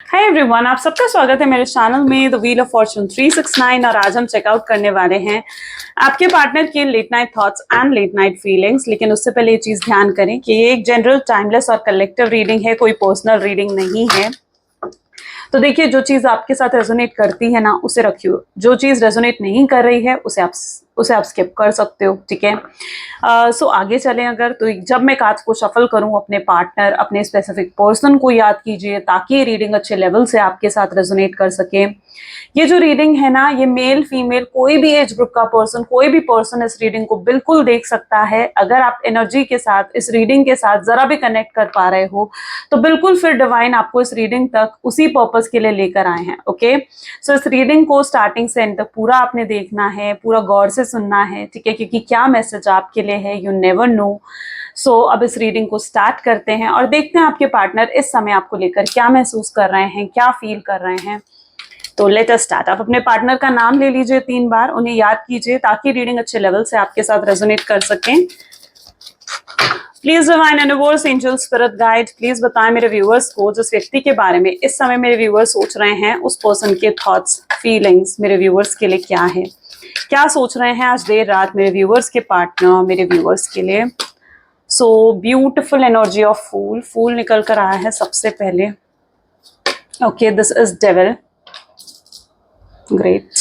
Hi everyone, आप सबका स्वागत है मेरे चैनल में द व्हील ऑफ फॉर्चून 369। और आज हम चेकआउट करने वाले हैं आपके पार्टनर के late night thoughts and late night feelings. लेकिन उससे पहले ये चीज ध्यान करें कि ये एक जनरल, टाइमलेस और कलेक्टिव रीडिंग है, कोई पर्सनल रीडिंग नहीं है। तो देखिए, जो चीज आपके साथ रेजोनेट करती है ना, उसे रखिए। जो चीज रेजोनेट नहीं कर रही है उसे आप स्किप कर सकते हो, ठीक है। सो आगे चलें अगर, तो जब मैं कार्ड्स को शफल करूं, अपने पार्टनर, अपने स्पेसिफिक पर्सन को याद कीजिए ताकि ये रीडिंग अच्छे लेवल से आपके साथ रेजोनेट कर सके। ये जो रीडिंग है ना, ये मेल फीमेल कोई भी एज ग्रुप का पर्सन, कोई भी पर्सन इस रीडिंग को बिल्कुल देख सकता है। अगर आप एनर्जी के साथ, इस रीडिंग के साथ जरा भी कनेक्ट कर पा रहे हो तो बिल्कुल फिर डिवाइन आपको इस रीडिंग तक उसी पर्पस के लिए लेकर आए हैं। ओके, सो इस रीडिंग को स्टार्टिंग से एंड तक पूरा आपने देखना है, पूरा गौर से सुनना है, ठीक है, क्योंकि क्या मैसेज आपके लिए है यू नेवर नो। सो अब इस रीडिंग को स्टार्ट करते हैं और देखते हैं आपके पार्टनर इस समय आपको लेकर क्या महसूस कर रहे हैं, क्या फील कर रहे हैं। तो लेट अस स्टार्ट। आप अपने पार्टनर का नाम ले लीजिए 3 बार, उन्हें याद कीजिए ताकि रीडिंग अच्छे लेवल से आपके साथ रेजोनेट कर सकें। Please divine universe, angel, spirit guide, please बताएं मेरे व्यूअर्स को जिस व्यक्ति के बारे में इस समय मेरे व्यूअर्स सोच रहे हैं, उस पर्सन के थॉट्स, फीलिंग्स मेरे व्यूअर्स के लिए क्या है, क्या सोच रहे हैं आज देर रात मेरे व्यूअर्स के पार्टनर मेरे व्यूअर्स के लिए। सो ब्यूटिफुल एनर्जी ऑफ फूल, फूल निकल कर आया है सबसे पहले। Okay, this is devil. Great.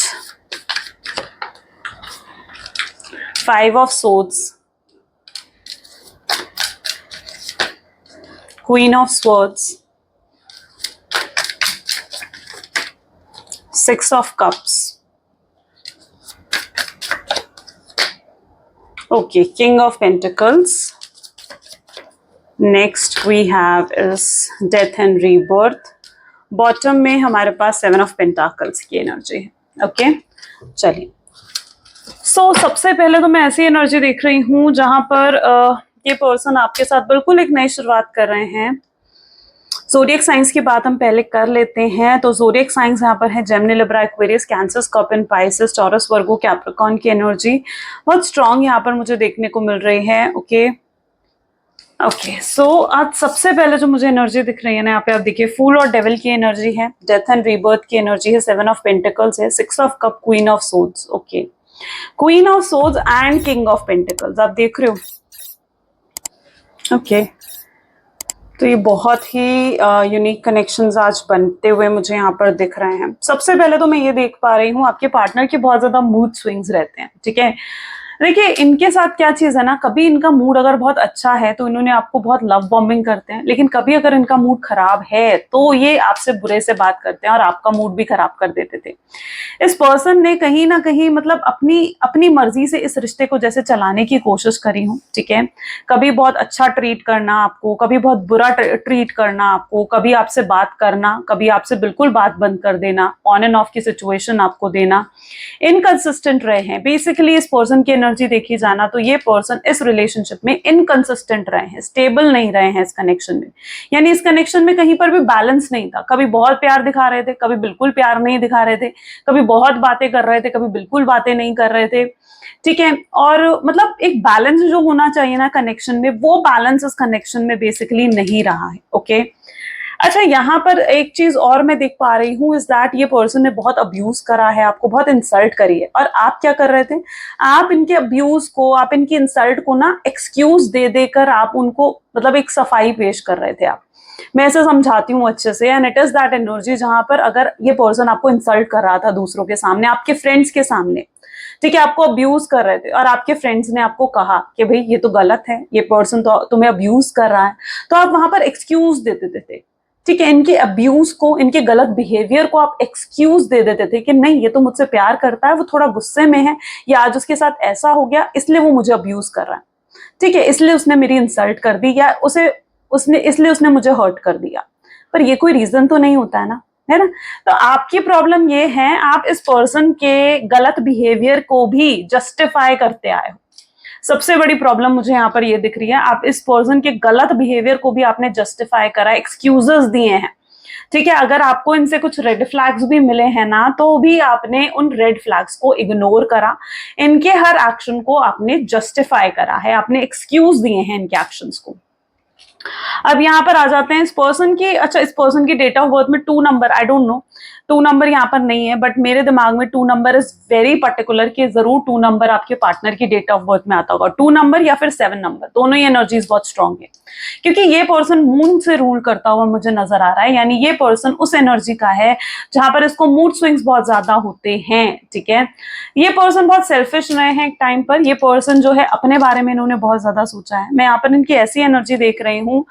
5 of swords, Queen of swords, 6 of cups. Okay, King of pentacles. Next we have is death and rebirth. Bottom में हमारे पास 7 ऑफ पेंटाकल्स की एनर्जी है। ओके, चलिए। सो सबसे पहले तो मैं ऐसी एनर्जी देख रही हूँ जहां पर ये पर्सन आपके साथ बिल्कुल एक नई शुरुआत कर रहे हैं। ज़ोडिएक साइंस की बात हम पहले कर लेते हैं। तो ज़ोडिएक साइंस यहाँ पर है Gemini, Libra, Aquarius, Cancer, Scorpion, Pisces, Taurus, Virgo, Capricorn की एनर्जी बहुत स्ट्रांग यहाँ पर मुझे देखने को मिल रही है। ओके, सो आज सबसे पहले जो मुझे एनर्जी दिख रही है ना, यहाँ पे आप देखिए, फूल और डेविल की एनर्जी है, डेथ एंड रीबर्थ की एनर्जी है, 7 ऑफ पेंटिकल्स है, 6 of cup, queen of swords. Okay, queen of swords and king of pentacles आप देख रहे हो। ओके, तो ये बहुत ही यूनिक कनेक्शंस आज बनते हुए मुझे यहाँ पर दिख रहे हैं। सबसे पहले तो मैं ये देख पा रही हूँ आपके पार्टनर के बहुत ज्यादा मूड स्विंग्स रहते हैं, ठीक है। देखिए, इनके साथ क्या चीज है ना, कभी इनका मूड अगर बहुत अच्छा है तो इन्होंने आपको बहुत लव बॉम्बिंग करते हैं, लेकिन कभी अगर इनका मूड खराब है तो ये आपसे बुरे से बात करते हैं और आपका मूड भी खराब कर देते थे। इस पर्सन ने कहीं ना कहीं मतलब अपनी मर्जी से इस रिश्ते को जैसे चलाने की कोशिश करी हो, ठीक है। कभी बहुत अच्छा ट्रीट करना आपको, कभी बहुत बुरा ट्रीट करना आपको, कभी आपसे बात करना, कभी आपसे बिल्कुल बात बंद कर देना, ऑन एंड ऑफ की सिचुएशन आपको देना, इनकंसिस्टेंट रहे हैं। बेसिकली इस पर्सन की एनर्जी देखी जाना तो ये पर्सन इस रिलेशनशिप में इनकंसिस्टेंट रहे हैं, स्टेबल नहीं रहे हैं इस कनेक्शन में। यानी इस कनेक्शन में कहीं पर भी बैलेंस नहीं था। कभी बहुत प्यार दिखा रहे थे, कभी बिल्कुल प्यार नहीं दिखा रहे थे, कभी बहुत बातें कर रहे थे, कभी बिल्कुल बातें नहीं कर रहे थे, ठीक है। और मतलब एक बैलेंस जो होना चाहिए ना कनेक्शन में, वो बैलेंस इस कनेक्शन में बेसिकली नहीं रहा है। ओके, अच्छा, यहाँ पर एक चीज और मैं देख पा रही हूँ इज दैट ये पर्सन ने बहुत अब्यूज करा है, आपको बहुत इंसल्ट करी है, और आप क्या कर रहे थे, आप इनके अब्यूज को, आप इनकी इंसल्ट को ना एक्सक्यूज दे देकर आप उनको मतलब एक सफाई पेश कर रहे थे। आप, मैं ऐसे समझाती हूँ अच्छे से, and it is that energy जहां पर अगर ये पर्सन आपको इंसल्ट कर रहा था दूसरों के सामने, आपके फ्रेंड्स के सामने, ठीक है, आपको अब्यूज कर रहे थे और आपके फ्रेंड्स ने आपको कहा कि भाई ये तो गलत है, ये पर्सन तो तुम्हें अब्यूज कर रहा है, तो आप वहां पर एक्सक्यूज दे देते थे, ठीक है। इनके अब्यूज को, इनके गलत बिहेवियर को आप एक्सक्यूज दे देते थे कि नहीं, ये तो मुझसे प्यार करता है, वो थोड़ा गुस्से में है, या आज उसके साथ ऐसा हो गया इसलिए वो मुझे अब्यूज कर रहा है, ठीक है, इसलिए उसने मेरी इंसल्ट कर दी, या इसलिए उसने मुझे हर्ट कर दिया। पर ये कोई रीजन तो नहीं होता है ना। तो आपकी प्रॉब्लम ये है, आप इस पर्सन के गलत बिहेवियर को भी जस्टिफाई करते आए हो। सबसे बड़ी प्रॉब्लम मुझे यहाँ पर ये दिख रही है, आप इस पर्सन के गलत बिहेवियर को भी आपने जस्टिफाई करा, एक्सक्यूजेस दिए हैं, ठीक है। अगर आपको इनसे कुछ रेड फ्लैग्स भी मिले हैं ना, तो भी आपने उन रेड फ्लैग्स को इग्नोर करा, इनके हर एक्शन को आपने जस्टिफाई करा है, आपने एक्सक्यूज दिए हैं इनके एक्शंस को। अब यहाँ पर आ जाते हैं इस पर्सन की, अच्छा इस पर्सन की डेट ऑफ बर्थ में 2 number, I don't know 2 number यहाँ पर नहीं है, बट मेरे दिमाग में 2 नंबर इज वेरी पर्टिकुलर कि जरूर 2 नंबर आपके पार्टनर की डेट ऑफ बर्थ में आता होगा। 2 नंबर या फिर 7 नंबर, दोनों ही एनर्जीज बहुत स्ट्रांग है, क्योंकि ये पर्सन मून से रूल करता हुआ मुझे नजर आ रहा है। यानी ये पर्सन उस एनर्जी का है जहां पर इसको मूड स्विंग्स बहुत ज्यादा होते हैं। ठीक है, ये पर्सन बहुत सेल्फिश रहे हैं एक टाइम पर। ये पर्सन जो है अपने बारे में इन्होंने बहुत ज्यादा सोचा है। मैं यहाँ पर इनकी ऐसी एनर्जी देख रही हूँ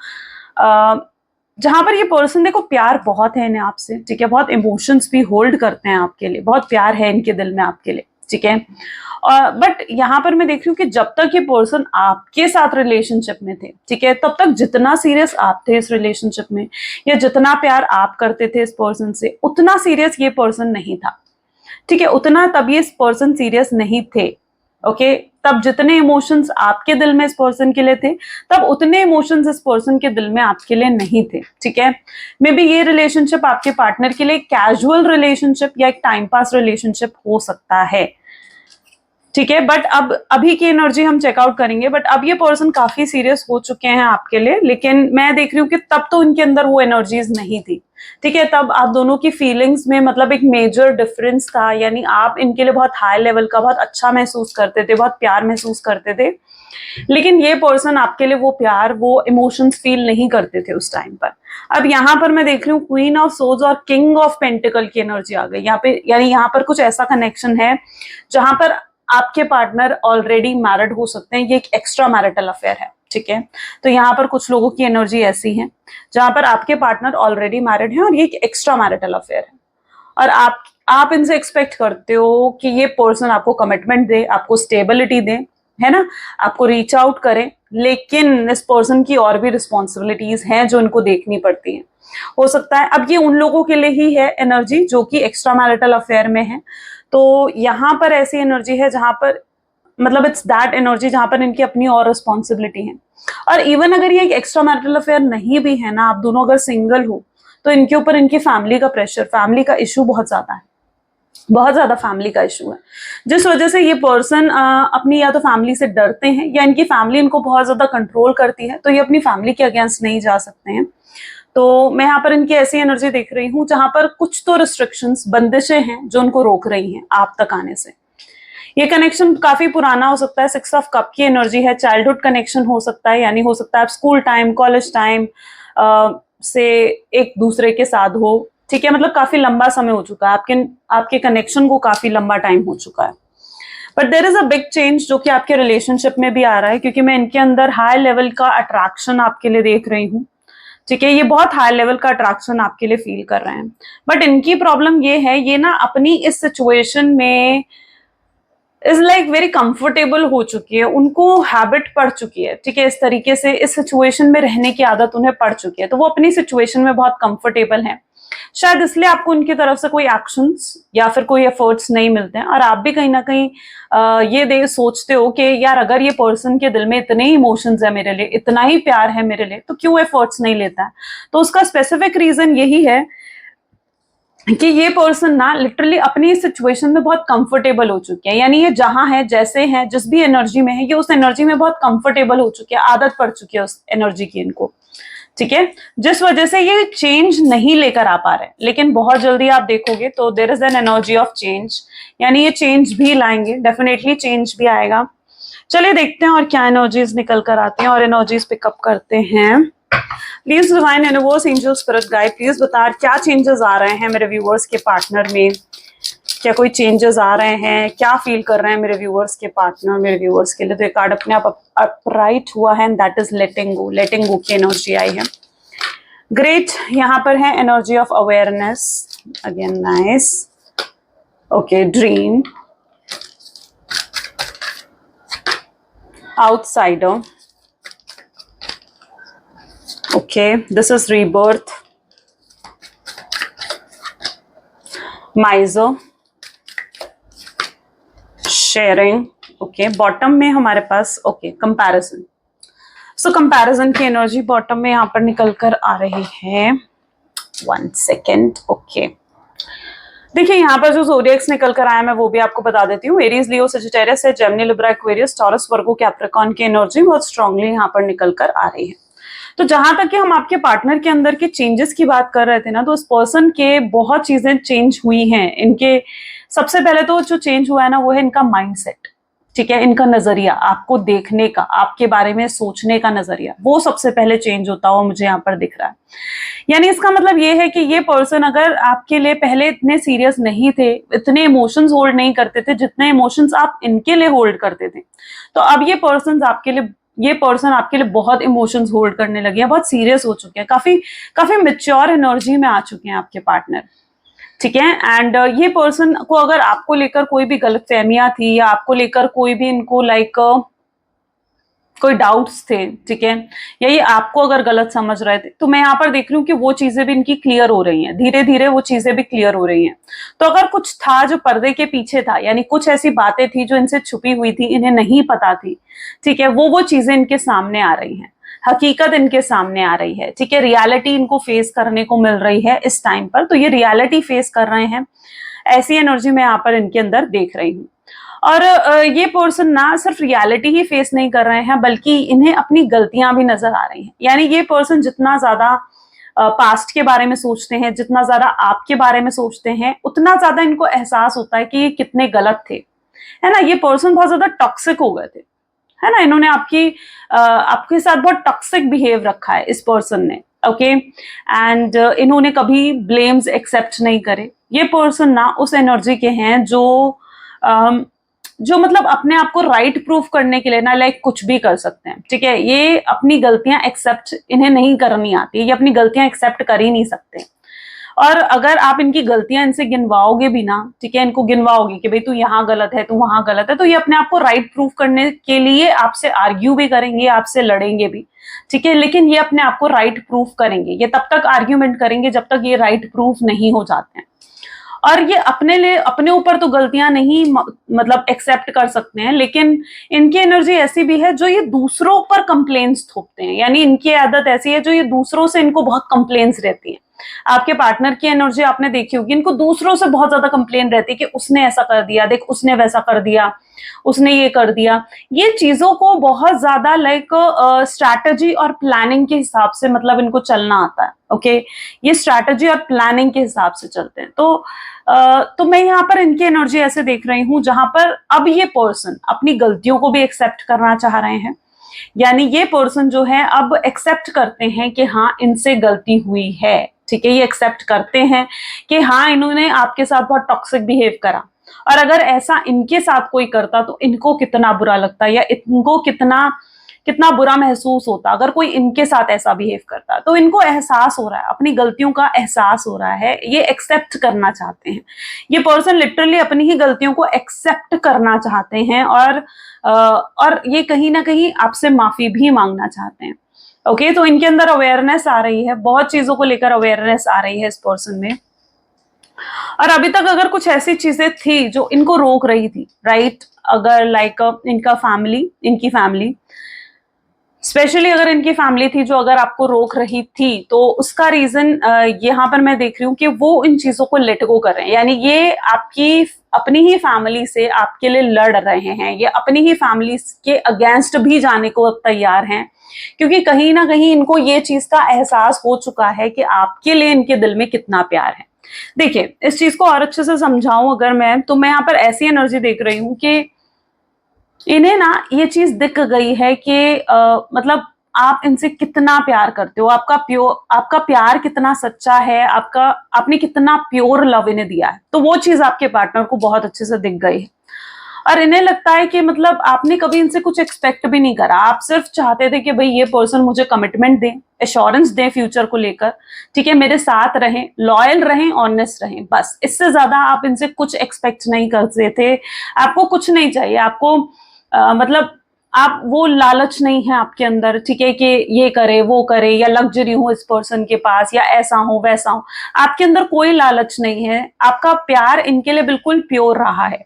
जहां पर ये पर्सन, देखो प्यार बहुत है इन्हें आपसे, ठीक है, बहुत इमोशंस भी होल्ड करते हैं आपके लिए, बहुत प्यार है इनके दिल में आपके लिए, ठीक है। बट यहाँ पर मैं देख रही हूँ कि जब तक ये पर्सन आपके साथ रिलेशनशिप में थे, ठीक है, तब तक जितना सीरियस आप थे इस रिलेशनशिप में, या जितना प्यार आप करते थे इस पर्सन से, उतना सीरियस ये पर्सन नहीं था। ठीक है, उतना तब ये पर्सन सीरियस नहीं थे। ओके, तब जितने इमोशंस आपके दिल में इस पर्सन के लिए थे, तब उतने इमोशंस इस पर्सन के दिल में आपके लिए नहीं थे। ठीक है, मे बी ये रिलेशनशिप आपके पार्टनर के लिए कैजुअल रिलेशनशिप या एक टाइम पास रिलेशनशिप हो सकता है। ठीक है, बट अब अभी की एनर्जी हम चेकआउट करेंगे, बट अब ये पर्सन काफी सीरियस हो चुके हैं आपके लिए, लेकिन मैं देख रही हूँ कि तब तो इनके अंदर वो एनर्जीज नहीं थी। ठीक है, तब आप दोनों की फीलिंग्स में मतलब एक मेजर डिफरेंस था, यानी आप इनके लिए बहुत हाई लेवल का बहुत अच्छा महसूस करते थे, बहुत प्यार महसूस करते थे, लेकिन ये पर्सन आपके लिए वो प्यार, वो इमोशंस फील नहीं करते थे उस टाइम पर। अब यहाँ पर मैं देख रही हूँ क्वीन ऑफ सोर्ड्स और किंग ऑफ पेंटिकल की एनर्जी आ गई यहाँ पे, यानी यहाँ पर कुछ ऐसा कनेक्शन है जहां पर आपके पार्टनर ऑलरेडी मैरिड हो सकते हैं। ये एक एक्स्ट्रा मैरिटल अफेयर है। ठीक है, तो यहाँ पर कुछ लोगों की एनर्जी ऐसी है जहां पर आपके पार्टनर ऑलरेडी मैरिड है और ये एक एक्स्ट्रा मैरिटल अफेयर है, और आप इनसे एक्सपेक्ट करते हो कि ये पर्सन आपको कमिटमेंट दे, आपको स्टेबिलिटी दे, है ना, आपको रीच आउट करे, लेकिन इस पर्सन की और भी रिस्पॉन्सिबिलिटीज हैं जो इनको देखनी पड़ती हैं। हो सकता है अब ये उन लोगों के लिए ही है एनर्जी जो कि एक्स्ट्रा मैरिटल अफेयर में है। तो यहाँ पर ऐसी एनर्जी है जहां पर मतलब इट्स दैट एनर्जी जहां पर इनकी अपनी और रिस्पॉन्सिबिलिटी है। और इवन अगर ये एक एक्स्ट्रा मैरिटल अफेयर नहीं भी है ना, आप दोनों अगर सिंगल हो, तो इनके ऊपर इनकी फैमिली का प्रेशर, फैमिली का इशू बहुत ज्यादा है, बहुत ज्यादा फैमिली का इशू है, जिस वजह से ये पर्सन अपनी या तो फैमिली से डरते हैं या इनकी फैमिली इनको बहुत ज्यादा कंट्रोल करती है, तो ये अपनी फैमिली के अगेंस्ट नहीं जा सकते हैं। तो मैं यहाँ पर इनकी ऐसी एनर्जी देख रही हूँ जहां पर कुछ तो रिस्ट्रिक्शंस, बंदिशें हैं जो उनको रोक रही हैं आप तक आने से। ये कनेक्शन काफी पुराना हो सकता है, 6 ऑफ कप की एनर्जी है, चाइल्डहुड कनेक्शन हो सकता है, यानी हो सकता है आप स्कूल टाइम, कॉलेज टाइम से एक दूसरे के साथ हो। ठीक है, मतलब काफी लंबा समय हो चुका है, आपके कनेक्शन को काफी लंबा टाइम हो चुका है। But there is a big change जो कि आपके रिलेशनशिप में भी आ रहा है, क्योंकि मैं इनके अंदर हाई लेवल का अट्रैक्शन आपके लिए देख रही हूँ। ठीक है, ये बहुत हाई लेवल का अट्रैक्शन आपके लिए फील कर रहे हैं, बट इनकी प्रॉब्लम ये है, ये ना अपनी इस सिचुएशन में इज लाइक वेरी कंफर्टेबल हो चुकी है, उनको हैबिट पड़ चुकी है। ठीक है, इस तरीके से इस सिचुएशन में रहने की आदत उन्हें पड़ चुकी है, तो वो अपनी सिचुएशन में बहुत कंफर्टेबल है। शायद इसलिए आपको उनकी तरफ से कोई एक्शंस या फिर कोई एफर्ट्स नहीं मिलते हैं, और आप भी कहीं ना कहीं ये सोचते हो कि यार अगर ये पर्सन के दिल में इतने इमोशंस है मेरे लिए, इतना ही प्यार है मेरे लिए, तो क्यों एफर्ट्स नहीं लेता है। तो उसका स्पेसिफिक रीजन यही है कि ये पर्सन ना लिटरली अपनी सिचुएशन में बहुत कंफर्टेबल हो चुके हैं, यानी ये जहां है, जैसे हैं, जिस भी एनर्जी में है, ये उस एनर्जी में बहुत कंफर्टेबल हो चुके हैं, आदत पड़ चुकी है उस एनर्जी की इनको। ठीक है, जिस वजह से ये चेंज नहीं लेकर आ पा रहे, लेकिन बहुत जल्दी आप देखोगे तो there is an energy of change, यानी ये चेंज भी लाएंगे, डेफिनेटली चेंज भी आएगा। चलिए देखते हैं और क्या एनर्जीज निकल कर आती हैं और एनर्जीज पिकअप करते हैं। Please divine universe, angel, spirit guide, please बता क्या चेंजेस आ रहे हैं मेरे व्यूअर्स के पार्टनर में, क्या कोई चेंजेस आ रहे हैं, क्या फील कर रहे हैं मेरे व्यूअर्स के पार्टनर मेरे व्यूअर्स के लिए। तो एक कार्ड अपने आप अपराइट हुआ है, दैट इज लेटिंग गो, लेटिंग गो की एनर्जी आई है। ग्रेट, यहाँ पर है energy of awareness, again nice. Okay, dream, outsider, okay, this is rebirth, miser, sharing, okay, bottom में हमारे पास ओके कंपैरिजन। सो कंपैरिजन की एनर्जी बॉटम में यहाँ पर निकल कर आ रही है। 1 सेकेंड, ओके, देखिए यहाँ पर जो ज़ोडिएक्स निकल कर आया मैं वो भी आपको बता देती हूँ। एरीज, लियो, सजिटेरियस है, Gemini, Libra, Aquarius, taurus, Virgo, Capricorn की एनर्जी बहुत स्ट्रांगली यहाँ पर निकल कर आ रही है। तो जहां तक कि हम आपके पार्टनर के अंदर के चेंजेस की बात कर रहे थे ना, तो उस पर्सन के बहुत चीजें चेंज हुई हैं। इनके सबसे पहले तो जो चेंज हुआ है ना, वो है इनका माइंडसेट। ठीक है, इनका नजरिया, आपको देखने का, आपके बारे में सोचने का नजरिया, वो सबसे पहले चेंज होता हुआ मुझे यहाँ पर दिख रहा है। यानी इसका मतलब ये है कि ये पर्सन अगर आपके लिए पहले इतने सीरियस नहीं थे, इतने इमोशंस होल्ड नहीं करते थे जितने इमोशंस आप इनके लिए होल्ड करते थे, तो अब ये पर्सन आपके लिए बहुत इमोशंस होल्ड करने लगे हैं, बहुत सीरियस हो चुके हैं, काफी काफी मेच्योर एनर्जी में आ चुके हैं आपके पार्टनर। ठीक है, एंड ये पर्सन को अगर आपको लेकर कोई भी गलतफहमियां थी, या आपको लेकर कोई भी इनको कोई डाउट्स थे, ठीक है, या ये आपको अगर गलत समझ रहे थे, तो मैं यहाँ पर देख रही हूँ कि वो चीजें भी इनकी क्लियर हो रही हैं, धीरे धीरे वो चीजें भी क्लियर हो रही हैं। तो अगर कुछ था जो पर्दे के पीछे था, यानी कुछ ऐसी बातें थी जो इनसे छुपी हुई थी, इन्हें नहीं पता थी, ठीक है, वो चीजें इनके सामने आ रही हैं, हकीकत इनके सामने आ रही है। ठीक है, रियलिटी इनको फेस करने को मिल रही है इस टाइम पर, तो ये रियलिटी फेस कर रहे हैं, ऐसी एनर्जी मैं यहाँ पर इनके अंदर देख रही हूँ। और ये पर्सन ना सिर्फ रियलिटी ही फेस नहीं कर रहे हैं, बल्कि इन्हें अपनी गलतियां भी नजर आ रही हैं। यानी ये पर्सन जितना ज्यादा पास्ट के बारे में सोचते हैं, जितना ज्यादा आपके बारे में सोचते हैं, उतना ज्यादा इनको एहसास होता है कि ये कितने गलत थे, है ना। ये पर्सन बहुत ज्यादा टॉक्सिक हो गए थे, है ना, इन्होंने आपके साथ बहुत टॉक्सिक बिहेव रखा है इस पर्सन ने। ओके, एंड इन्होंने कभी ब्लेम्स एक्सेप्ट नहीं करे। ये पर्सन ना उस एनर्जी के हैं जो मतलब अपने आप को राइट प्रूफ करने के लिए ना कुछ भी कर सकते हैं। ठीक है, ये अपनी गलतियां एक्सेप्ट इन्हें नहीं करनी आती, ये अपनी गलतियां एक्सेप्ट कर ही नहीं सकते। और अगर आप इनकी गलतियां इनसे गिनवाओगे भी ना, ठीक है, इनको गिनवाओगे कि भाई तू यहाँ गलत है, तू वहां गलत है, तो ये अपने आप को राइट प्रूफ करने के लिए आपसे आर्ग्यू भी करेंगे, आपसे लड़ेंगे भी। ठीक है, लेकिन ये अपने आप को राइट प्रूफ करेंगे। ये तब तक आर्ग्यूमेंट करेंगे जब तक ये राइट प्रूफ नहीं हो जाते हैं। और ये अपने ऊपर तो गलतियां नहीं मतलब एक्सेप्ट कर सकते हैं, लेकिन इनकी एनर्जी ऐसी भी है जो ये दूसरों पर कंप्लेन्स थोपते हैं। यानी इनकी आदत ऐसी है जो ये दूसरों से इनको बहुत कंप्लेन्स रहती है। आपके पार्टनर की एनर्जी आपने देखी होगी, इनको दूसरों से बहुत ज्यादा कंप्लेन रहती है कि उसने ऐसा कर दिया, देख उसने वैसा कर दिया, उसने ये कर दिया। ये चीजों को बहुत ज्यादा स्ट्रैटेजी और प्लानिंग के हिसाब से मतलब इनको चलना आता है। ओके, ये स्ट्रैटेजी और प्लानिंग के हिसाब से चलते हैं। तो मैं यहाँ पर इनकी एनर्जी ऐसे देख रही हूँ जहां पर अब ये पर्सन अपनी गलतियों को भी एक्सेप्ट करना चाह रहे हैं। यानी ये पर्सन जो है अब एक्सेप्ट करते हैं कि हाँ इनसे गलती हुई है। ठीक है, ये एक्सेप्ट करते हैं कि हाँ इन्होंने आपके साथ बहुत टॉक्सिक बिहेव करा, और अगर ऐसा इनके साथ कोई करता तो इनको कितना बुरा लगता, या इनको कितना कितना बुरा महसूस होता अगर कोई इनके साथ ऐसा बिहेव करता। तो इनको एहसास हो रहा है, अपनी गलतियों का एहसास हो रहा है, ये एक्सेप्ट करना चाहते हैं। ये पर्सन लिटरली अपनी ही गलतियों को एक्सेप्ट करना चाहते हैं, और ये कहीं ना कहीं आपसे माफी भी मांगना चाहते हैं। ओके, तो इनके अंदर अवेयरनेस आ रही है, बहुत चीजों को लेकर अवेयरनेस आ रही है इस पर्सन में। और अभी तक अगर कुछ ऐसी चीजें थी जो इनको रोक रही थी, राइट, अगर इनकी फैमिली स्पेशली अगर इनकी फैमिली थी जो अगर आपको रोक रही थी, तो उसका रीजन यहाँ पर मैं देख रही हूँ कि वो इन चीजों को लेट गो कर रहे हैं। यानी ये आपकी अपनी ही फैमिली से आपके लिए लड़ रहे हैं, ये अपनी ही फैमिली के अगेंस्ट भी जाने को तैयार हैं, क्योंकि कहीं ना कहीं इनको ये चीज का एहसास हो चुका है कि आपके लिए इनके दिल में कितना प्यार है। देखिए, इस चीज को और अच्छे से समझाऊं अगर मैं, तो मैं यहाँ पर ऐसी एनर्जी देख रही हूँ कि इन्हें ना ये चीज दिख गई है कि मतलब आप इनसे कितना प्यार करते हो, आपका प्यार कितना सच्चा है, आपने कितना प्योर लव इन्हें दिया है। तो वो चीज आपके पार्टनर को बहुत अच्छे से दिख गई है, और इन्हें लगता है कि मतलब आपने कभी इनसे कुछ एक्सपेक्ट भी नहीं करा, आप सिर्फ चाहते थे कि भाई ये पर्सन मुझे कमिटमेंट दे, एश्योरेंस दे फ्यूचर को लेकर, ठीक है, मेरे साथ रहें, लॉयल रहें, ऑनेस्ट रहें, बस इससे ज्यादा आप इनसे कुछ एक्सपेक्ट नहीं करते थे। आपको कुछ नहीं चाहिए, आपको मतलब आप वो लालच नहीं है आपके अंदर, ठीक है, कि ये करे वो करे, या लग्जरी हो इस पर्सन के पास, या ऐसा हो वैसा हो, आपके अंदर कोई लालच नहीं है। आपका प्यार इनके लिए बिल्कुल प्योर रहा है,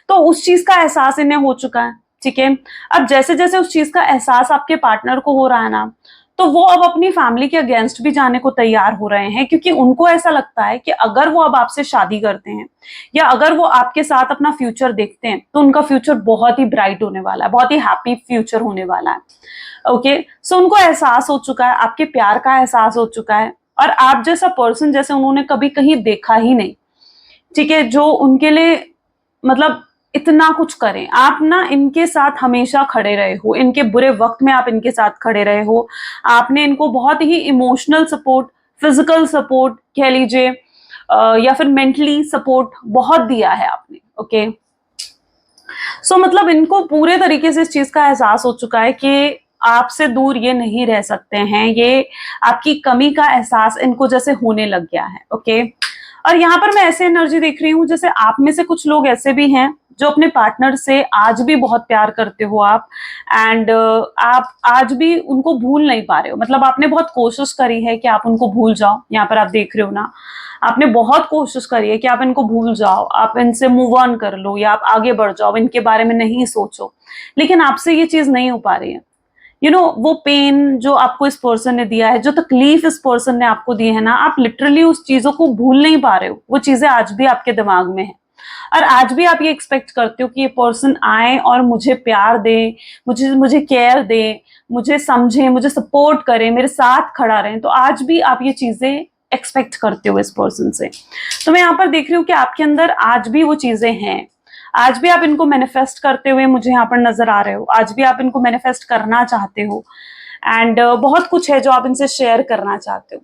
तो उस चीज का एहसास इन्हें हो चुका है। ठीक है, अब जैसे जैसे उस चीज का एहसास आपके पार्टनर को हो रहा है ना, तो वो अब अपनी फैमिली के अगेंस्ट भी जाने को तैयार हो रहे हैं, क्योंकि उनको ऐसा लगता है कि अगर वो अब आपसे शादी करते हैं या अगर वो आपके साथ अपना फ्यूचर देखते हैं तो उनका फ्यूचर बहुत ही ब्राइट होने वाला है, बहुत ही हैप्पी फ्यूचर होने वाला है। ओके, सो उनको एहसास हो चुका है, आपके प्यार का एहसास हो चुका है, और आप जैसा पर्सन जैसे उन्होंने कभी कहीं देखा ही नहीं, ठीक है, जो उनके लिए मतलब इतना कुछ करें। आप ना इनके साथ हमेशा खड़े रहे हो, इनके बुरे वक्त में आप इनके साथ खड़े रहे हो, आपने इनको बहुत ही इमोशनल सपोर्ट, फिजिकल सपोर्ट कह लीजिए, या फिर मेंटली सपोर्ट बहुत दिया है आपने। ओके, सो मतलब इनको पूरे तरीके से इस चीज का एहसास हो चुका है कि आपसे दूर ये नहीं रह सकते हैं, ये आपकी कमी का एहसास इनको जैसे होने लग गया है। ओके, और यहाँ पर मैं ऐसे एनर्जी देख रही हूँ जैसे आप में से कुछ लोग ऐसे भी हैं जो अपने पार्टनर से आज भी बहुत प्यार करते हो आप, एंड आप आज भी उनको भूल नहीं पा रहे हो। मतलब आपने बहुत कोशिश करी है कि आप उनको भूल जाओ, यहाँ पर आप देख रहे हो ना, आपने बहुत कोशिश करी है कि आप इनको भूल जाओ, आप इनसे मूव ऑन कर लो या आप आगे बढ़ जाओ, इनके बारे में नहीं सोचो, लेकिन आपसे ये चीज नहीं हो पा रही है। वो पेन जो आपको इस पर्सन ने दिया है, जो तकलीफ इस पर्सन ने आपको दी है ना, आप लिटरली उस चीजों को भूल नहीं पा रहे हो, वो चीजें आज भी आपके दिमाग में है, और आज भी आप ये एक्सपेक्ट करते हो कि ये पर्सन आए और मुझे प्यार दे, मुझे मुझे केयर दे, मुझे समझे, मुझे सपोर्ट करे, मेरे साथ खड़ा रहे। तो आज भी आप ये चीजें एक्सपेक्ट करते हो इस पर्सन से। तो मैं यहाँ पर देख रही हूँ कि आपके अंदर आज भी वो चीजें हैं, आज भी आप इनको मैनिफेस्ट करते हुए मुझे यहाँ पर नजर आ रहे हो, आज भी आप इनको मैनिफेस्ट करना चाहते हो, एंड बहुत कुछ है जो आप इनसे शेयर करना चाहते हो।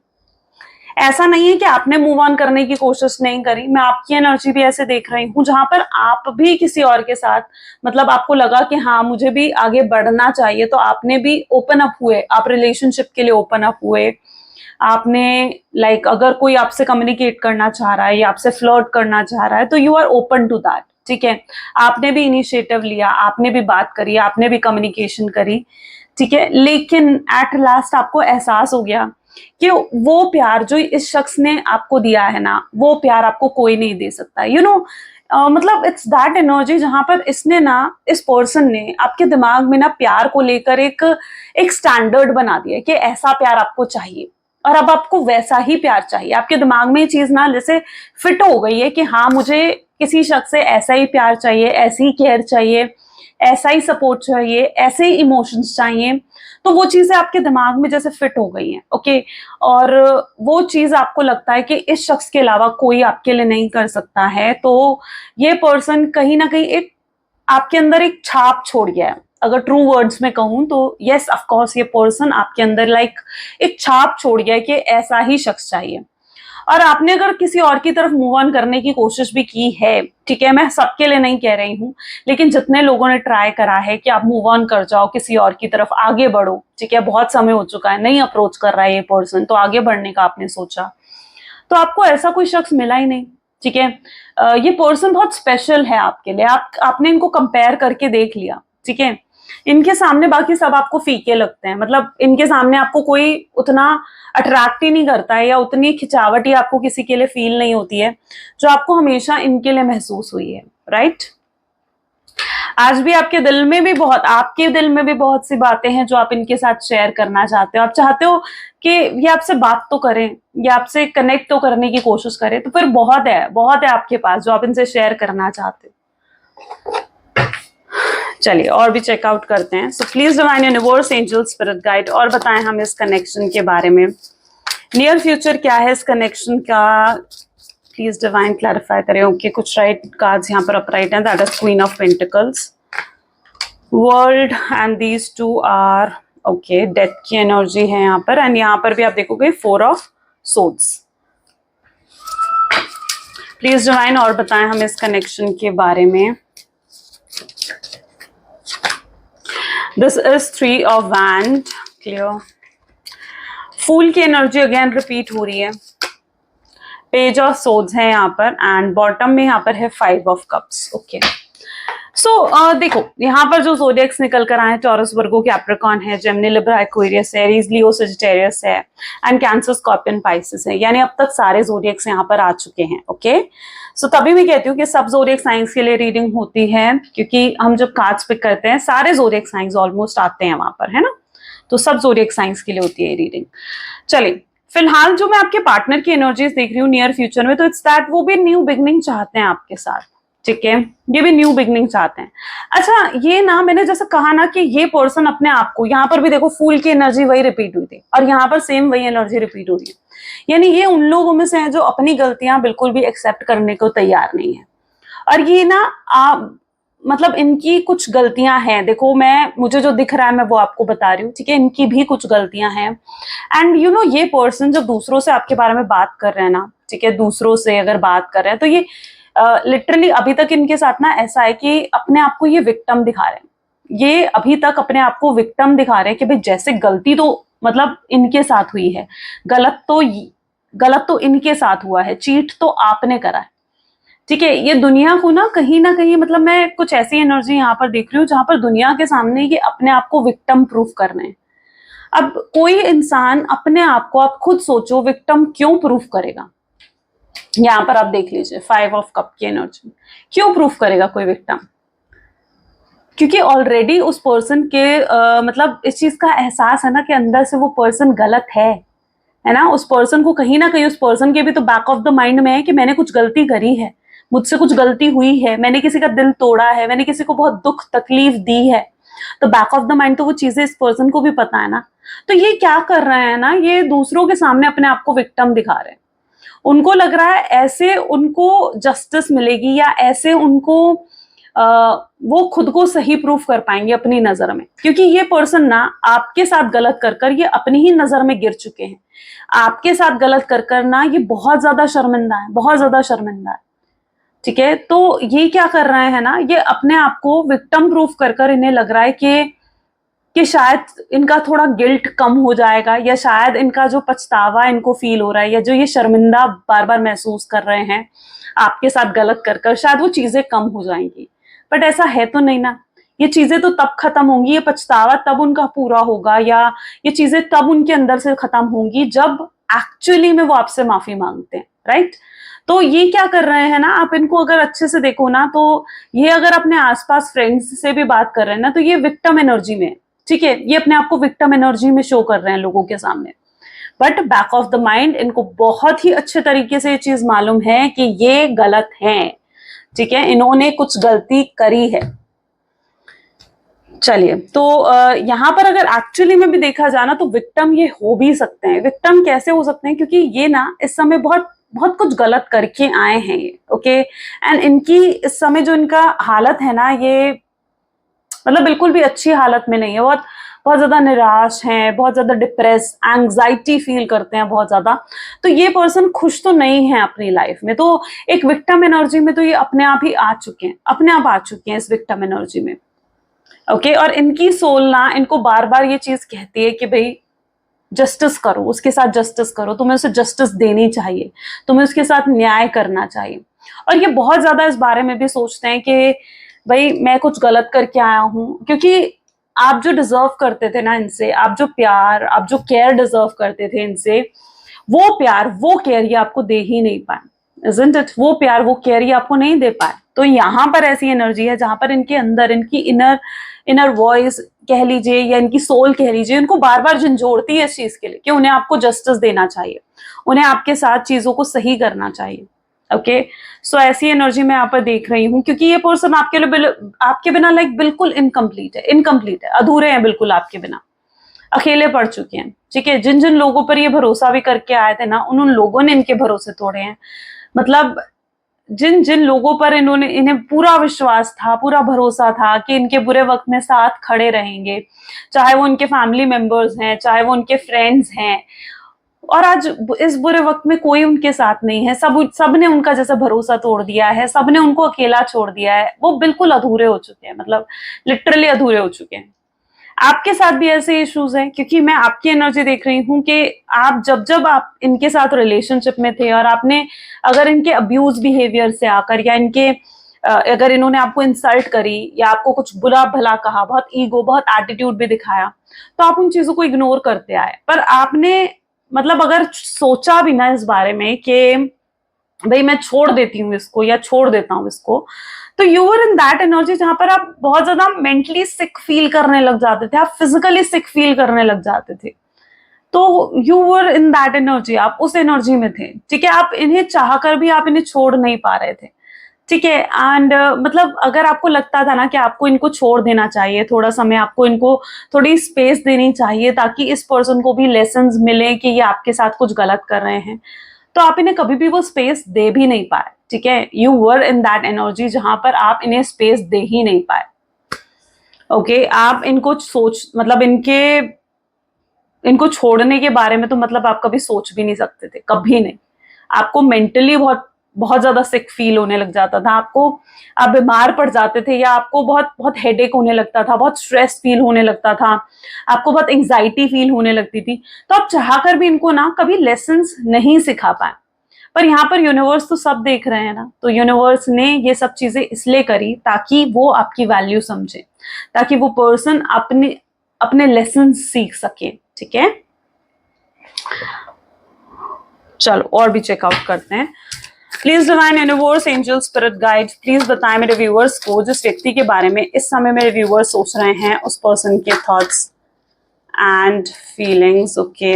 ऐसा नहीं है कि आपने मूव ऑन करने की कोशिश नहीं करी, मैं आपकी एनर्जी भी ऐसे देख रही हूँ जहां पर आप भी किसी और के साथ, मतलब आपको लगा कि हाँ मुझे भी आगे बढ़ना चाहिए, तो आपने भी ओपन अप हुए, आप रिलेशनशिप के लिए ओपन अप हुए, आपने अगर कोई आपसे कम्युनिकेट करना चाह रहा है या आपसे फ्लर्ट करना चाह रहा है तो you are open to that, ठीक है, आपने भी इनिशिएटिव लिया, आपने भी बात करी, आपने भी कम्युनिकेशन करी, ठीक है, लेकिन एट लास्ट आपको एहसास हो गया कि वो प्यार जो इस शख्स ने आपको दिया है ना, वो प्यार आपको कोई नहीं दे सकता। मतलब इट्स दैट एनर्जी जहां पर इसने ना, इस पर्सन ने आपके दिमाग में ना प्यार को लेकर एक एक स्टैंडर्ड बना दिया कि ऐसा प्यार आपको चाहिए, और अब आपको वैसा ही प्यार चाहिए। आपके दिमाग में ये चीज ना जैसे फिट हो गई है कि हाँ मुझे किसी शख्स से ऐसा ही प्यार चाहिए, ऐसी ही केयर चाहिए, ऐसा ही सपोर्ट चाहिए, ऐसे ही इमोशंस चाहिए। तो वो चीजें आपके दिमाग में जैसे फिट हो गई हैं। ओके, और वो चीज आपको लगता है कि इस शख्स के अलावा कोई आपके लिए नहीं कर सकता है। तो ये पर्सन कहीं ना कहीं एक आपके अंदर एक छाप छोड़ गया है। अगर ट्रू वर्ड्स में कहूं तो यस ऑफ कोर्स ये पर्सन आपके अंदर एक छाप छोड़ गया है कि ऐसा ही शख्स चाहिए। और आपने अगर किसी और की तरफ मूव ऑन करने की कोशिश भी की है, ठीक है, मैं सबके लिए नहीं कह रही हूं, लेकिन जितने लोगों ने ट्राई करा है कि आप मूव ऑन कर जाओ, किसी और की तरफ आगे बढ़ो, ठीक है, बहुत समय हो चुका है, नहीं अप्रोच कर रहा है ये पर्सन, तो आगे बढ़ने का आपने सोचा, तो आपको ऐसा कोई शख्स मिला ही नहीं, ठीक है। ये पर्सन बहुत स्पेशल है आपके लिए, आपने इनको कंपेयर करके देख लिया, ठीक है, इनके सामने बाकी सब आपको फीके लगते हैं, मतलब इनके सामने आपको कोई उतना अट्रैक्ट ही नहीं करता है, या उतनी खिंचावट ही आपको किसी के लिए फील नहीं होती है जो आपको हमेशा इनके लिए महसूस हुई है, राइट। आज भी आपके दिल में भी बहुत सी बातें हैं जो आप इनके साथ शेयर करना चाहते हो। आप चाहते हो कि ये आपसे बात तो करें, ये आपसे कनेक्ट तो करने की कोशिश करें, तो फिर बहुत है आपके पास जो आप इनसे शेयर करना चाहते हो। चलिए और भी चेकआउट करते हैं। So please divine universe, angel, spirit guide, और बताएं हमें इस कनेक्शन के बारे में। नियर फ्यूचर क्या है इस कनेक्शन का, प्लीज डिवाइन क्लैरिफाई करें। ओके, कुछ राइट कार्ड्स यहाँ पर अपराइट हैं, that is queen of pentacles, world, and these two are okay, death की एनर्जी है यहाँ पर, एंड यहाँ पर भी आप देखोगे 4 ऑफ सोर्ड्स। प्लीज डिवाइन और बताएं हमें इस कनेक्शन के बारे में। This is 3 of wands, clear. Fool की एनर्जी अगेन रिपीट हो रही है, पेज ऑफ सोर्ड्स है यहाँ पर, एंड बॉटम में यहाँ पर है 5 ऑफ कप्स। ओके, सो देखो यहाँ पर जो ज़ोडिएक्स निकल कर आए हैं, टॉरस, वर्गो, कैप्रिकॉर्न है, जेमिनी, लिब्रा, एक्वेरियस है, एरीज, लियो, सजिटेरियस है, एंड कैंसर, स्कॉर्पियन, पाइसेस है, यानी अब तक सारे ज़ोडिएक्स यहाँ पर आ चुके हैं। ओके, सो तभी मैं कहती हूँ कि सब ज़ोडिएक साइंस के लिए रीडिंग होती है, क्योंकि हम जब कार्ड्स पिक करते हैं सारे ज़ोडिएक साइंस ऑलमोस्ट आते हैं वहां पर, है ना। तो सब ज़ोडिएक साइंस के लिए होती है ये रीडिंग। चलिए, फिलहाल जो मैं आपके पार्टनर की एनर्जीज देख रही हूँ नियर फ्यूचर में, तो इट्स दैट वो भी न्यू बिगनिंग चाहते हैं आपके साथ, ठीक है, ये भी न्यू बिगनिंग चाहते हैं। अच्छा, ये ना मैंने जैसे कहा ना कि ये पर्सन अपने आप को, यहाँ पर भी देखो फूल की एनर्जी वही रिपीट हुई थी और यहाँ पर सेम वही एनर्जी रिपीट हो रही है, यानी ये उन लोगों में से है जो अपनी गलतियां बिल्कुल भी एक्सेप्ट करने को तैयार नहीं है। और ये ना मतलब इनकी कुछ गलतियां हैं, देखो मुझे जो दिख रहा है मैं वो आपको बता रही हूँ, ठीक है, इनकी भी कुछ गलतियां हैं। एंड यू नो ये पर्सन जब दूसरों से आपके बारे में बात कर रहे हैं ना, ठीक है, दूसरों से अगर बात कर रहे हैं तो ये लिटरली अभी तक इनके साथ ना ऐसा है कि अपने आप को ये विक्टिम दिखा रहे हैं, ये अभी तक अपने आप को विक्टिम दिखा रहे हैं कि भाई जैसे गलती तो मतलब इनके साथ हुई है, गलत तो इनके साथ हुआ है, चीट तो आपने करा है, ठीक है। ये दुनिया को ना कहीं मतलब मैं कुछ ऐसी एनर्जी यहाँ पर देख रही हूँ जहां पर दुनिया के सामने ये अपने आप को विक्टिम प्रूफ कर रहे हैं। अब कोई इंसान अपने आप को, आप खुद सोचो, विक्टिम क्यों प्रूफ करेगा? यहां पर आप देख लीजिए 5 ऑफ कप की एनर्जी, क्यों प्रूफ करेगा कोई विक्टिम? क्योंकि ऑलरेडी उस पर्सन के मतलब इस चीज का एहसास है ना कि अंदर से वो पर्सन गलत है ना। उस पर्सन को कहीं ना कहीं, उस पर्सन के भी तो बैक ऑफ द माइंड में है कि मैंने कुछ गलती करी है, मुझसे कुछ गलती हुई है, मैंने किसी का दिल तोड़ा है, मैंने किसी को बहुत दुख तकलीफ दी है, तो बैक ऑफ द माइंड तो वो चीजें इस पर्सन को भी पता है ना। तो ये क्या कर रहे हैं ना, ये दूसरों के सामने अपने आप को विक्टिम दिखा रहे हैं। उनको लग रहा है ऐसे उनको जस्टिस मिलेगी, या ऐसे उनको वो खुद को सही प्रूफ कर पाएंगे अपनी नजर में, क्योंकि ये पर्सन ना आपके साथ गलत कर कर ये अपनी ही नजर में गिर चुके हैं। आपके साथ गलत कर कर ना ये बहुत ज्यादा शर्मिंदा है, बहुत ज्यादा शर्मिंदा है, ठीक है। तो ये क्या कर रहे हैं ना, ये अपने आप को विक्टिम प्रूफ कर कर इन्हें लग रहा है कि शायद इनका थोड़ा गिल्ट कम हो जाएगा, या शायद इनका जो पछतावा इनको फील हो रहा है, या जो ये शर्मिंदा बार बार महसूस कर रहे हैं आपके साथ गलत कर कर, शायद वो चीजें कम हो जाएंगी। बट ऐसा है तो नहीं ना, ये चीजें तो तब खत्म होंगी, ये पछतावा तब उनका पूरा होगा, या ये चीजें तब उनके अंदर से खत्म होंगी जब एक्चुअली में वो आपसे माफी मांगते हैं, राइट। तो ये क्या कर रहे हैं ना, आप इनको अगर अच्छे से देखो ना, तो ये अगर अपने आसपास फ्रेंड्स से भी बात कर रहे हैं ना, तो ये विक्टिम एनर्जी में, ठीक है, ये अपने आप को विक्टिम एनर्जी में शो कर रहे हैं लोगों के सामने। But back of the mind इनको बहुत ही अच्छे तरीके से ये चीज मालूम है कि ये गलत है, ठीक है, इन्होंने कुछ गलती करी है। चलिए, तो यहां पर अगर एक्चुअली में भी देखा जाए ना, तो विक्टिम ये हो भी सकते हैं। विक्टिम कैसे हो सकते हैं? क्योंकि ये ना इस समय बहुत बहुत कुछ गलत करके आए हैं ये, ओके। एंड इनकी इस समय जो इनका हालत है ना, ये मतलब बिल्कुल भी अच्छी हालत में नहीं है, बहुत बहुत ज्यादा निराश हैं, बहुत ज्यादा डिप्रेस, एंग्जाइटी फील करते हैं बहुत ज्यादा। तो ये पर्सन खुश तो नहीं है अपनी लाइफ में, तो एक विक्टिम एनर्जी में तो ये अपने आप ही आ चुके हैं, अपने आप आ चुके हैं इस विक्टिम एनर्जी में, ओके। और इनकी सोल ना इनको बार बार ये चीज कहती है कि भाई जस्टिस करो, उसके साथ जस्टिस करो, तुम्हें उसे जस्टिस देनी चाहिए, तुम्हें उसके साथ न्याय करना चाहिए। और ये बहुत ज्यादा इस बारे में भी सोचते हैं कि भाई मैं कुछ गलत करके आया हूं, क्योंकि आप जो डिजर्व करते थे ना इनसे, आप जो प्यार, आप जो केयर डिजर्व करते थे इनसे, वो प्यार, वो केयर ये आपको दे ही नहीं पाए, इजंट इट? वो प्यार, वो केयर ये आपको नहीं दे पाए। तो यहां पर ऐसी एनर्जी है जहां पर इनके अंदर, इनकी इनर वॉइस कह लीजिए, या इनकी सोल कह लीजिए, इनको बार बार झंझोड़ती है इस चीज के लिए कि उन्हें आपको जस्टिस देना चाहिए, उन्हें आपके साथ चीजों को सही करना चाहिए, ओके। सो ऐसी एनर्जी मैं यहाँ पर देख रही हूँ, क्योंकि ये पर्सन आपके लिए, आपके बिना लाइक बिल्कुल इनकम्प्लीट है, इनकम्प्लीट है, अधूरे हैं बिल्कुल आपके बिना, अकेले पड़ चुके हैं, ठीक है। जिन जिन लोगों पर ये भरोसा भी करके आए थे ना, उन लोगों ने इनके भरोसे तोड़े हैं। मतलब जिन जिन लोगों पर इन्हें पूरा विश्वास था, पूरा भरोसा था कि इनके बुरे वक्त में साथ खड़े रहेंगे, चाहे वो उनके फैमिली मेंबर्स हैं, चाहे वो उनके फ्रेंड्स हैं, और आज इस बुरे वक्त में कोई उनके साथ नहीं है, सब ने उनका जैसा भरोसा तोड़ दिया है, सब ने उनको अकेला छोड़ दिया है, वो बिल्कुल अधूरे हो चुके हैं, मतलब लिटरली अधूरे हो चुके हैं। आपके साथ भी ऐसे इश्यूज हैं, क्योंकि मैं आपकी एनर्जी देख रही हूँ कि आप जब जब आप इनके साथ रिलेशनशिप में थे, और आपने अगर इनके अब्यूज बिहेवियर से आकर, या इनके अगर इन्होंने आपको इंसल्ट करी, या आपको कुछ बुरा भला कहा, बहुत ईगो, बहुत एटीट्यूड भी दिखाया, तो आप उन चीजों को इग्नोर करते आए। पर आपने मतलब अगर सोचा भी ना इस बारे में कि भाई मैं छोड़ देती हूँ इसको या छोड़ देता हूँ इसको। तो you were in that energy जहां पर आप बहुत ज्यादा मेंटली सिक फील करने लग जाते थे, आप फिजिकली सिक फील करने लग जाते थे। तो you were in that energy, आप उस एनर्जी में थे, ठीक है। आप इन्हें चाह कर भी आप इन्हें छोड़ नहीं पा रहे थे, ठीक है। एंड मतलब अगर आपको लगता था ना कि आपको इनको छोड़ देना चाहिए, थोड़ा समय आपको इनको थोड़ी स्पेस देनी चाहिए ताकि इस पर्सन को भी लेसन्स मिले कि ये आपके साथ कुछ गलत कर रहे हैं, तो आप इन्हें कभी भी वो स्पेस दे भी नहीं पाए, ठीक है। You were in that energy जहां पर आप इन्हें स्पेस दे ही नहीं पाए। ओके आप इनको सोच मतलब इनको छोड़ने के बारे में तो मतलब आप कभी सोच भी नहीं सकते थे, कभी नहीं। आपको मेंटली बहुत बहुत ज्यादा सिक फील होने लग जाता था, आपको आप बीमार पड़ जाते थे, या आपको बहुत बहुत हेडेक होने लगता था, बहुत स्ट्रेस फील होने लगता था, आपको बहुत एंजाइटी फील होने लगती थी। तो आप चाहकर भी इनको ना कभी लेसन्स नहीं सिखा पाए। पर यहाँ पर यूनिवर्स तो सब देख रहे हैं ना, तो यूनिवर्स ने ये सब चीजें इसलिए करी ताकि वो आपकी वैल्यू समझे, ताकि वो पर्सन अपने अपने लेसन सीख सके, ठीक है। चलो और भी चेकआउट करते हैं। Please divine universe, angel, spirit guide, please बताएं मेरे व्यूअर्स को जिस व्यक्ति के बारे में इस समय मेरे व्यूअर्स सोच रहे हैं, उस पर्सन के थॉट्स एंड फीलिंग्स। ओके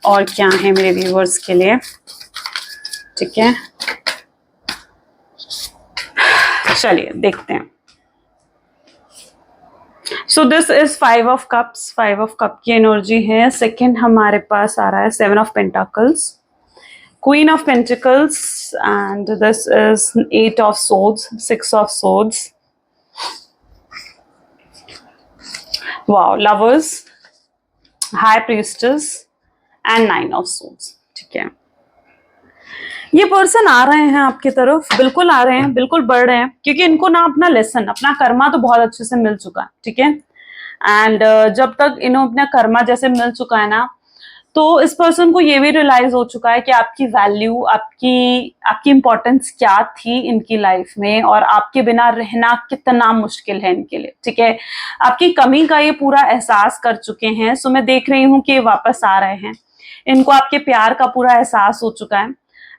और क्या है मेरे व्यूअर्स के लिए, ठीक है। चलिए देखते हैं। So this is 5 of cups, 5 of cup की एनर्जी है। सेकंड हमारे पास आ रहा है 7 of pentacles, Queen of Pentacles, and this is 8 of Swords, 6 of Swords. Wow, Lovers, High Priestess, and 9 of Swords. ठीक है, ये पर्सन आ रहे हैं आपकी तरफ, बिल्कुल आ रहे हैं, बिल्कुल बढ़ रहे हैं, क्योंकि इनको ना अपना लेसन, अपना कर्मा तो बहुत अच्छे से मिल चुका है, ठीक है। एंड जब तक इन्हों अपना कर्मा जैसे मिल चुका है ना, तो इस पर्सन को ये भी रियलाइज हो चुका है कि आपकी वैल्यू, आपकी आपकी इंपॉर्टेंस क्या थी इनकी लाइफ में, और आपके बिना रहना कितना मुश्किल है इनके लिए, ठीक है। आपकी कमी का ये पूरा एहसास कर चुके हैं। सो मैं देख रही हूँ कि ये वापस आ रहे हैं, इनको आपके प्यार का पूरा एहसास हो चुका है।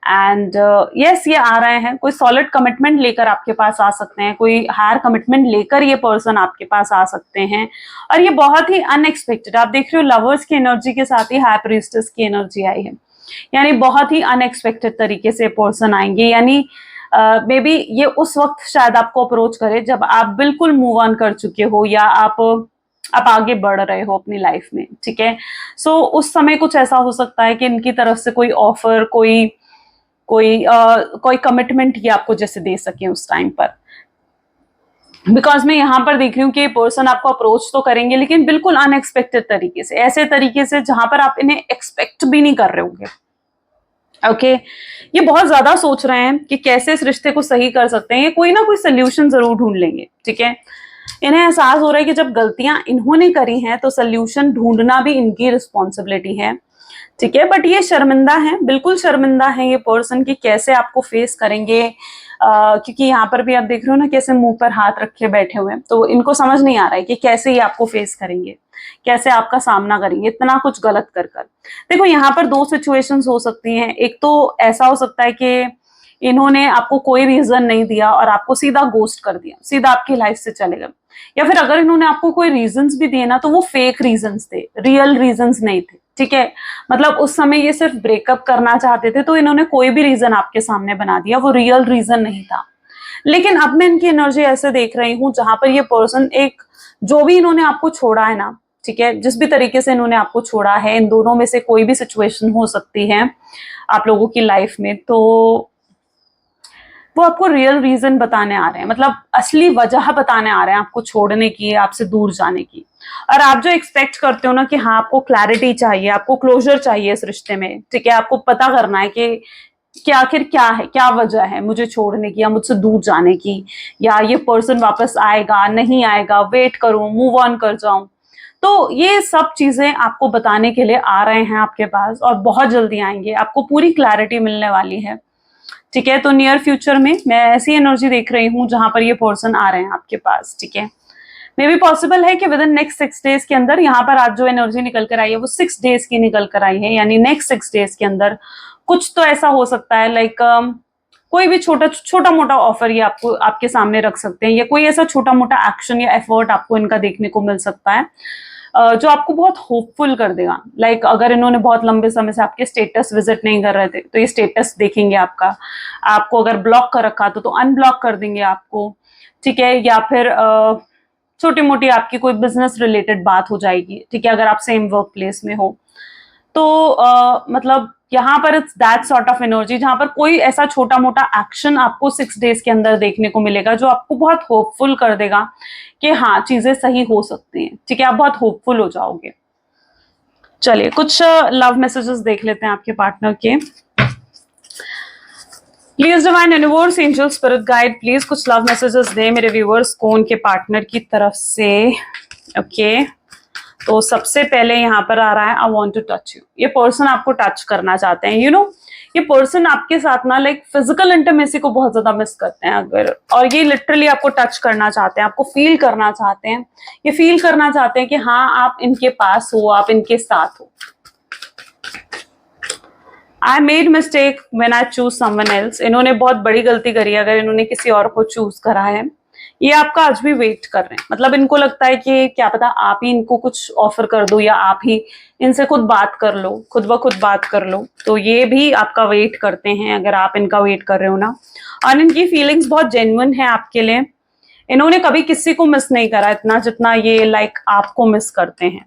एंड यस ये आ रहे हैं, कोई सॉलिड कमिटमेंट लेकर आपके पास आ सकते हैं, कोई हायर कमिटमेंट लेकर ये पर्सन आपके पास आ सकते हैं। और ये बहुत ही अनएक्सपेक्टेड, आप देख रहे हो लवर्स की एनर्जी के साथ ही हाई प्रीस्टेस की एनर्जी आई है, यानी बहुत ही अनएक्सपेक्टेड तरीके से पर्सन आएंगे। यानी मे बी ये उस वक्त शायद आपको अप्रोच करे जब आप बिल्कुल मूव ऑन कर चुके हो, या आप आगे बढ़ रहे हो अपनी लाइफ में, ठीक है। सो उस समय कुछ ऐसा हो सकता है कि इनकी तरफ से कोई ऑफर, कोई कमिटमेंट ये आपको जैसे दे सके उस टाइम पर। बिकॉज मैं यहां पर देख रही हूँ कि पर्सन आपको अप्रोच तो करेंगे, लेकिन बिल्कुल अनएक्सपेक्टेड तरीके से, ऐसे तरीके से जहां पर आप इन्हें एक्सपेक्ट भी नहीं कर रहे होंगे। ओके ये बहुत ज्यादा सोच रहे हैं कि कैसे इस रिश्ते को सही कर सकते हैं, ये कोई ना कोई सोल्यूशन जरूर ढूंढ लेंगे, ठीक है। इन्हें एहसास हो रहा है कि जब गलतियां इन्होंने करी हैं तो सोल्यूशन ढूंढना भी इनकी रिस्पॉन्सिबिलिटी है, ठीक है। बट ये शर्मिंदा है, बिल्कुल शर्मिंदा है ये पर्सन कि कैसे आपको फेस करेंगे, क्योंकि यहाँ पर भी आप देख रहे हो ना कैसे मुंह पर हाथ रखे बैठे हुए हैं, तो इनको समझ नहीं आ रहा है कि कैसे ये आपको फेस करेंगे, कैसे आपका सामना करेंगे इतना कुछ गलत कर कर। देखो यहाँ पर दो सिचुएशंस हो सकती हैं, एक तो ऐसा हो सकता है कि इन्होंने आपको कोई रीजन नहीं दिया और आपको सीधा गोस्ट कर दिया, सीधा आपकी लाइफ से चले गए, या फिर अगर इन्होंने आपको कोई रीजंस भी दिए ना तो वो फेक रीजंस थे, रियल रीजंस नहीं थे, ठीक है। मतलब उस समय ये सिर्फ ब्रेकअप करना चाहते थे, तो इन्होंने कोई भी रीजन आपके सामने बना दिया, वो रियल रीजन नहीं था। लेकिन अब मैं इनकी एनर्जी ऐसे देख रही हूं जहां पर ये पर्सन एक, जो भी इन्होंने आपको छोड़ा है ना, ठीक है, जिस भी तरीके से इन्होंने आपको छोड़ा है, इन दोनों में से कोई भी सिचुएशन हो सकती है आप लोगों की लाइफ में, तो वो आपको रियल रीजन बताने आ रहे हैं, मतलब असली वजह बताने आ रहे हैं आपको छोड़ने की, आपसे दूर जाने की। और आप जो एक्सपेक्ट करते हो ना कि हाँ आपको क्लैरिटी चाहिए, आपको क्लोजर चाहिए इस रिश्ते में, ठीक है, आपको पता करना है कि आखिर क्या है, क्या वजह है मुझे छोड़ने की या मुझसे दूर जाने की, या ये पर्सन वापस आएगा नहीं आएगा, वेट करूं, मूव ऑन कर जाऊं। तो ये सब चीजें आपको बताने के लिए आ रहे हैं आपके पास, और बहुत जल्दी आएंगे, आपको पूरी क्लैरिटी मिलने वाली है, ठीक है। तो नियर फ्यूचर में मैं ऐसी एनर्जी देख रही हूँ जहां पर ये पर्सन आ रहे हैं आपके पास, ठीक है। मे भी पॉसिबल है कि विद इन नेक्स्ट 6 डेज के अंदर, यहाँ पर आज जो एनर्जी निकल कर आई है वो 6 डेज की निकल कर आई है, यानी नेक्स्ट 6 डेज के अंदर कुछ तो ऐसा हो सकता है लाइक कोई भी छोटा मोटा ऑफर ये आपको आपके सामने रख सकते हैं, या कोई ऐसा छोटा मोटा एक्शन या एफर्ट आपको इनका देखने को मिल सकता है जो आपको बहुत होपफुल कर देगा। लाइक अगर इन्होंने बहुत लंबे समय से आपके स्टेटस विजिट नहीं कर रहे थे तो ये स्टेटस देखेंगे आपका, आपको अगर ब्लॉक कर रखा तो अनब्लॉक कर देंगे आपको, ठीक है। या फिर छोटी मोटी आपकी कोई बिजनेस रिलेटेड बात हो जाएगी, ठीक है, अगर आप सेम वर्क प्लेस में हो तो मतलब यहाँ पर it's that sort of energy जहां पर कोई ऐसा छोटा मोटा एक्शन आपको 6 डेज के अंदर देखने को मिलेगा जो आपको बहुत होपफुल कर देगा कि हाँ चीजें सही हो सकती हैं, ठीक है, आप बहुत होपफुल हो जाओगे। चलिए कुछ लव मैसेजेस देख लेते हैं आपके पार्टनर के। Please divine universe angel spirit guide, please कुछ लव मैसेजेस दें मेरे व्यूअर्स को उनके पार्टनर की तरफ से। ओके तो सबसे पहले यहाँ पर आ रहा है I want to touch you. ये पर्सन आपको टच करना चाहते हैं, यू नो ये पर्सन आपके साथ ना लाइक फिजिकल इंटीमेसी को बहुत ज्यादा मिस करते हैं अगर, और ये लिटरली आपको टच करना चाहते हैं, आपको फील करना चाहते हैं, ये फील करना चाहते हैं कि हाँ आप इनके पास हो, आप इनके साथ हो। I made mistake when I choose someone else, इन्होंने बहुत बड़ी गलती करी है अगर इन्होंने किसी और को चूज करा है। ये आपका आज भी वेट कर रहे हैं, मतलब इनको लगता है कि क्या पता आप ही इनको कुछ ऑफर कर दो या आप ही इनसे खुद बात कर लो, खुद ब खुद बात कर लो। तो ये भी आपका वेट करते हैं अगर आप इनका वेट कर रहे हो ना, और इनकी फीलिंग्स बहुत जेन्युइन है आपके लिए। इन्होंने कभी किसी को मिस नहीं करा इतना जितना ये लाइक आपको मिस करते हैं।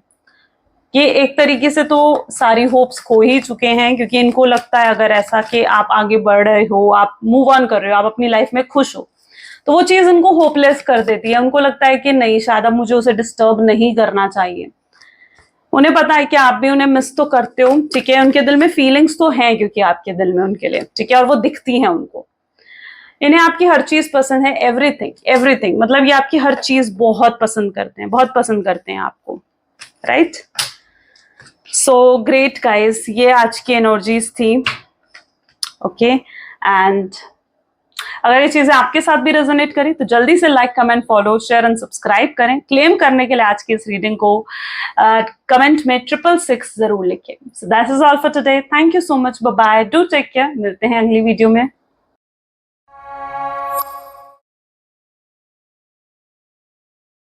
ये एक तरीके से तो सारी होप्स खो ही चुके हैं क्योंकि इनको लगता है अगर ऐसा कि आप आगे बढ़ रहे हो, आप मूव ऑन कर रहे हो, आप अपनी लाइफ में खुश हो, तो वो चीज उनको होपलेस कर देती है। उनको लगता है कि नहीं शायद अब मुझे उसे डिस्टर्ब नहीं करना चाहिए। उन्हें पता है कि आप भी उन्हें मिस तो करते हो, ठीक है, उनके दिल में फीलिंग्स तो हैं क्योंकि आपके दिल में उनके लिए, ठीक है, और वो दिखती हैं उनको। इन्हें आपकी हर चीज पसंद है, एवरीथिंग एवरीथिंग, मतलब ये आपकी हर चीज बहुत पसंद करते हैं, बहुत पसंद करते हैं आपको, राइट। सो ग्रेट गाइस, ये आज की एनर्जीज थी। ओके एंड अगर ये चीजें आपके साथ भी रेजोनेट करें तो जल्दी से like comment follow share and subscribe करें। क्लेम करने के लिए आज की इस रीडिंग को कमेंट में 666 जरूर लिखें। So that is all for today, thank you so much, bye bye, do take care, मिलते हैं अगली वीडियो में।